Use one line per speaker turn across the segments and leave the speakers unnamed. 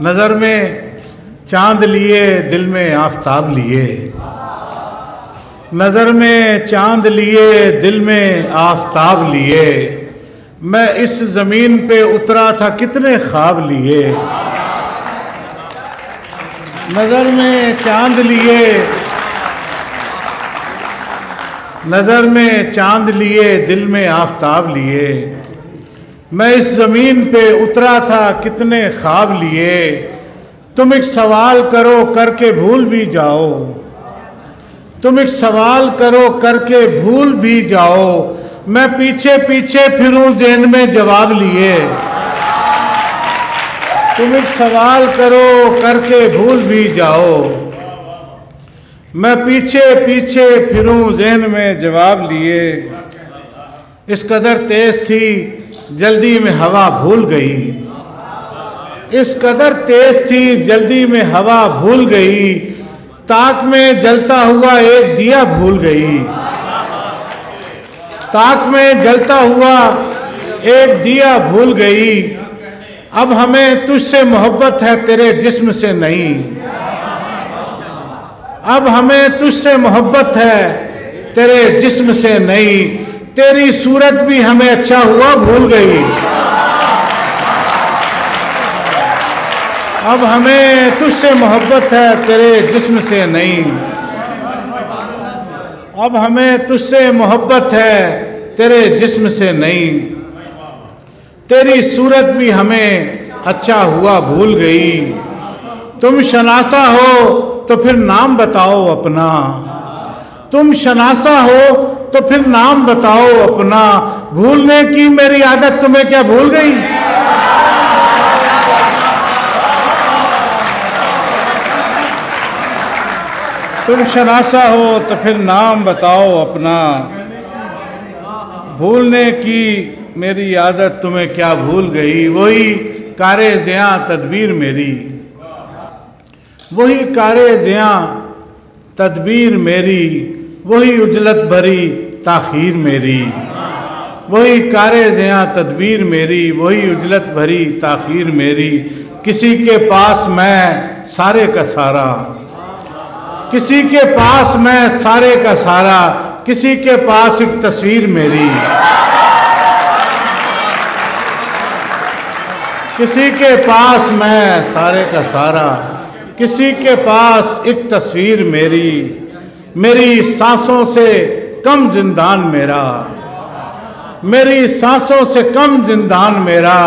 नज़र में चांद लिए दिल में आफताब लिए, नज़र में चांद लिए दिल में आफताब लिए, मैं इस ज़मीन पे उतरा था कितने ख्वाब लिए। नज़र में चांद लिए, नज़र में चांद लिए दिल में आफताब लिए, मैं इस ज़मीन पे उतरा था कितने ख्वाब लिए। तुम एक सवाल करो करके भूल भी जाओ, तुम एक सवाल करो करके भूल भी जाओ, मैं पीछे पीछे फिरूं ज़हन में जवाब लिए। तुम एक सवाल करो करके भूल भी जाओ, मैं पीछे पीछे फिरूं ज़हन में जवाब लिए। इस कदर तेज थी जल्दी में हवा भूल गई, इस कदर तेज थी जल्दी में हवा भूल गई, ताक में जलता हुआ एक दिया भूल गई, ताक में जलता हुआ एक दिया भूल गई। अब हमें तुझसे मोहब्बत है तेरे जिस्म से नहीं, अब हमें तुझसे मोहब्बत है तेरे जिस्म से नहीं, तेरी सूरत भी हमें अच्छा हुआ भूल गई। अब हमें तुझसे मोहब्बत है तेरे जिस्म से नहीं, अब हमें तुझसे मोहब्बत है तेरे जिस्म से नहीं, तेरी सूरत भी हमें अच्छा हुआ भूल गई। तुम शनासा हो तो फिर नाम बताओ अपना, तुम शनासा हो तो फिर नाम बताओ अपना, भूलने की मेरी आदत तुम्हें क्या भूल गई। तुम शनासा हो तो फिर नाम बताओ अपना, भूलने की मेरी आदत तुम्हें क्या भूल गई। वही कारे ज़िया तदबीर मेरी, वही कारे ज़िया तदबीर मेरी, वही उजलत भरी ताख़ीर मेरी, वही कारे ज़िया तदबीर मेरी, वही उजलत भरी ताख़ीर मेरी। किसी के पास मैं सारे का सारा, किसी के पास मैं सारे का सारा, किसी के पास एक तस्वीर मेरी, किसी के पास मैं सारे का सारा, किसी के पास एक तस्वीर मेरी। मेरी सांसों से कम जिंदान मेरा, मेरी सांसों से कम जिंदान मेरा,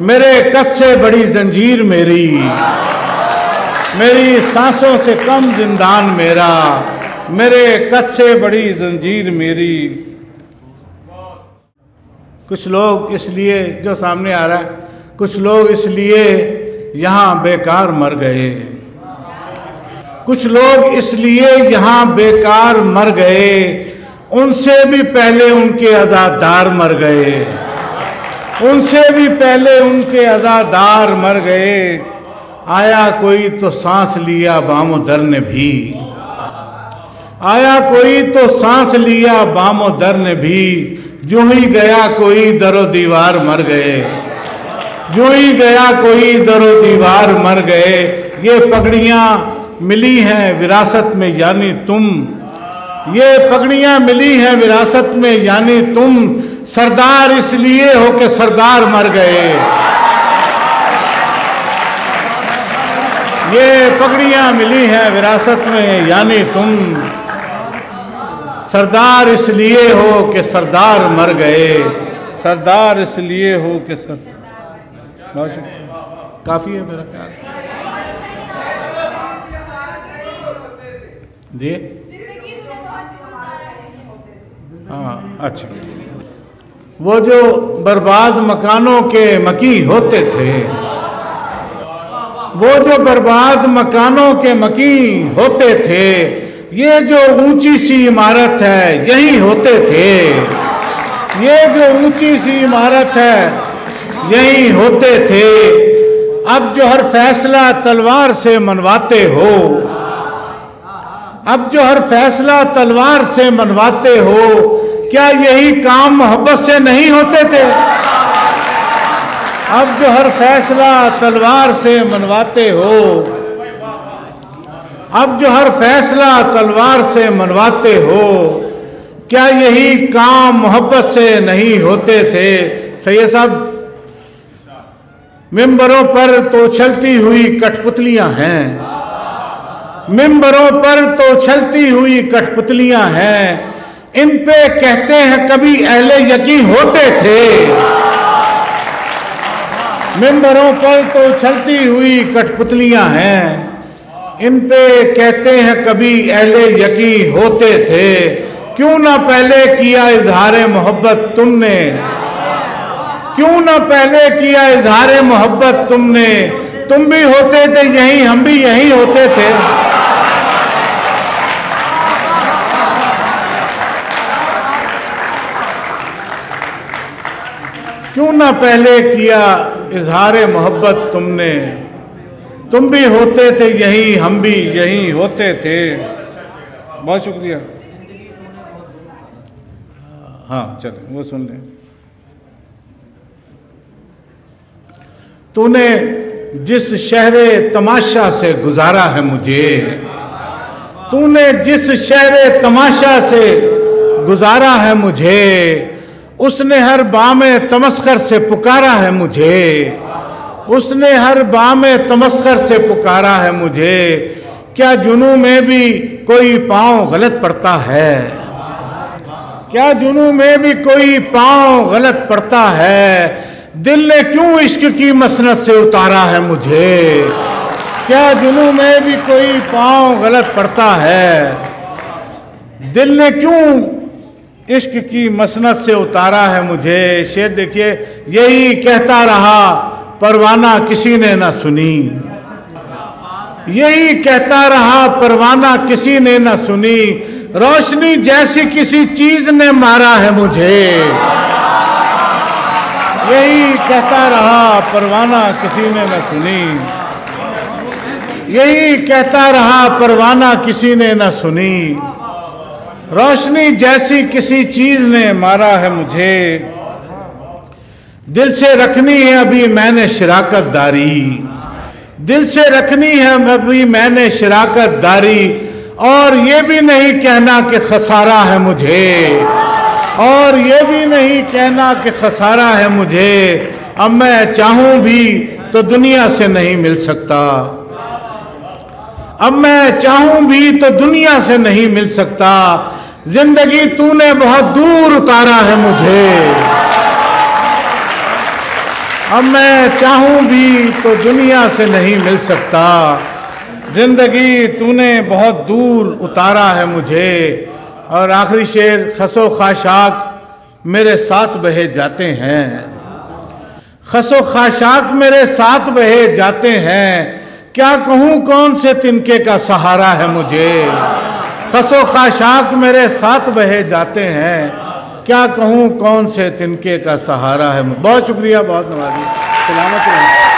मेरे कद से बड़ी जंजीर मेरी, मेरी सांसों से कम जिंदान मेरा, मेरे कद से बड़ी जंजीर मेरी। कुछ लोग इसलिए, जो सामने आ रहा है, कुछ लोग इसलिए यहाँ बेकार मर गए, कुछ लोग इसलिए यहाँ बेकार मर गए, उनसे भी पहले उनके अज़ादार मर गए, उनसे भी पहले उनके अज़ादार मर गए। आया कोई तो सांस लिया बामो दर ने भी, आया कोई तो सांस लिया बामो दर ने भी, जो ही गया कोई दरो दीवार मर गए, जो ही गया कोई दरो दीवार मर गए। ये पगड़ियाँ मिली हैं विरासत में यानी तुम, ये पगड़ियाँ मिली हैं विरासत में यानी तुम, सरदार इसलिए हो के सरदार मर गए। ये पगड़ियाँ मिली हैं विरासत में यानी तुम, सरदार इसलिए हो के सरदार मर गए, सरदार इसलिए हो के सरदार। काफ़ी है मेरा ख्याल जी। हाँ अच्छा, वो जो बर्बाद मकानों के मकी होते थे, वो जो बर्बाद मकानों के मकी होते थे, ये जो ऊंची सी इमारत है यही होते थे, ये जो ऊंची सी इमारत है यही होते थे। अब जो हर फैसला तलवार से मनवाते हो, अब जो हर फैसला तलवार से मनवाते हो, क्या यही काम मोहब्बत से नहीं होते थे। अब जो हर फैसला तलवार से मनवाते हो, अब जो हर फैसला तलवार से मनवाते हो, क्या यही काम मोहब्बत से नहीं होते थे? सैयद साहब, मिंबरों पर तो चलती हुई कठपुतलियां हैं, मिंबरों पर तो चलती हुई कठपुतलियां हैं, इन पे कहते हैं कभी अहले यकीन होते थे। मिंबरों पर तो चलती हुई कठपुतलियां हैं, इन पे कहते हैं कभी अहले यकीन होते थे। क्यों ना पहले किया इजहार मोहब्बत तुमने, क्यों ना पहले किया इजहार मोहब्बत तुमने, तुम भी होते थे यहीं, हम भी यहीं होते थे। क्यों ना पहले किया इजहार मोहब्बत तुमने, तुम भी होते थे यहीं, हम भी यहीं होते थे। बहुत शुक्रिया। हाँ चलो वो सुन लें। तूने जिस शहरे तमाशा से गुजारा है मुझे, तूने जिस शहरे तमाशा से गुजारा है मुझे, उसने हर बामे तमस्कर से पुकारा है मुझे, उसने हर बामे तमस्कर से पुकारा है मुझे। क्या जुनू में भी कोई पाँव गलत पड़ता है, क्या जुनू में भी कोई पाँव गलत पड़ता है? दिल ने क्यों इश्क की मसनत से उतारा है मुझे, क्या जुनू में भी कोई पाँव गलत पड़ता है? दिल ने क्यों इश्क की मसनत से उतारा है मुझे। शेर देखिए, यही कहता रहा परवाना किसी ने ना सुनी, यही कहता रहा परवाना किसी ने ना सुनी, रोशनी जैसी किसी चीज ने मारा है मुझे। यही कहता रहा परवाना किसी ने ना सुनी, यही कहता रहा परवाना किसी ने ना सुनी, रोशनी जैसी किसी चीज ने मारा है मुझे। दिल से रखनी है अभी मैंने शराकत दारी, दिल से रखनी है अभी मैंने शराकत दारी, और ये भी नहीं कहना कि खसारा है मुझे, और ये भी नहीं कहना कि खसारा है मुझे। अब मैं चाहूं भी तो दुनिया से नहीं मिल सकता, अब मैं चाहूं भी तो दुनिया से नहीं मिल सकता। जिंदगी तूने बहुत दूर उतारा है मुझे, अब मैं चाहूं भी तो दुनिया से नहीं मिल सकता। जिंदगी तूने बहुत दूर उतारा है मुझे। और आखिरी शेर, खसो खाशाक मेरे साथ बहे जाते हैं, खसो खाशाक मेरे साथ बहे जाते हैं, क्या कहूँ कौन से तिनके का सहारा है मुझे। खसो खाशाक मेरे साथ बहे जाते हैं, क्या कहूँ कौन से तिनके का सहारा है। बहुत शुक्रिया, बहुत नवाजी, सलामत रहें।